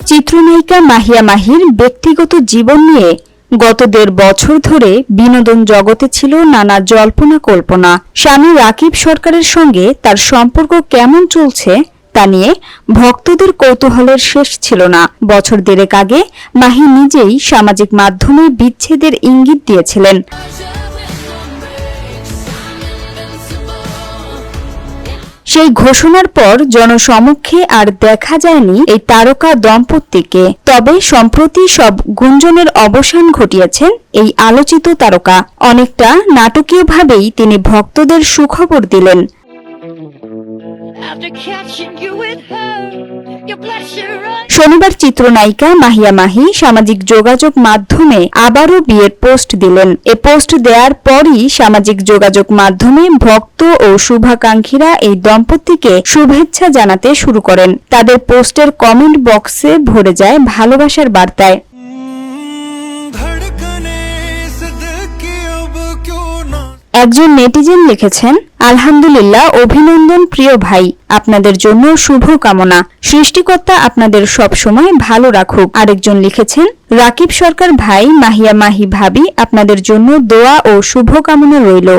চিত্রনায়িকা মাহিয়া মাহির ব্যক্তিগত জীবন নিয়ে গত ১.৫ বছর ধরে বিনোদন জগতে ছিল নানা জল্পনা কল্পনা। স্বামী রাকিব সরকারের সঙ্গে তার সম্পর্ক কেমন চলছে তা নিয়ে ভক্তদের কৌতূহলের শেষ ছিল না। বছর ১.৫ আগে মাহি নিজেই সামাজিক মাধ্যমে বিচ্ছেদের ইঙ্গিত দিয়েছিলেন। সেই ঘোষণার পর জনসমক্ষে আর দেখা যায়নি এই তারকা দম্পতিকে। তবে সম্প্রতি সব গুঞ্জনের অবসান ঘটিয়েছেন এই আলোচিত তারকা। অনেকটা নাটকীয়ভাবেই তিনি ভক্তদের সুখবর দিলেন। শনিবার চিত্রনায়িকা মাহিয়া মাহি সামাজিক যোগাযোগ মাধ্যমে আবারও বিয়ের পোস্ট দিলেন। এ পোস্ট দেওয়ার পরই সামাজিক যোগাযোগ মাধ্যমে ভক্ত ও শুভাকাঙ্ক্ষীরা এই দম্পতিকে শুভেচ্ছা জানাতে শুরু করেন। তাদের পোস্টের কমেন্ট বক্সে ভরে যায় ভালোবাসার বার্তায়। একজন নেটিজেন লিখেছেন, আলহামদুলিল্লাহ, অভিনন্দন প্রিয় ভাই, আপনাদের জন্য শুভ কামনা, সৃষ্টিকর্তা আপনাদের সব সময় ভালো রাখুক। আরেকজন লিখেছেন, রাকিব সরকার ভাই, মাহিয়া মাহি ভাবি, আপনাদের জন্য দোয়া ও শুভ কামনা রইল।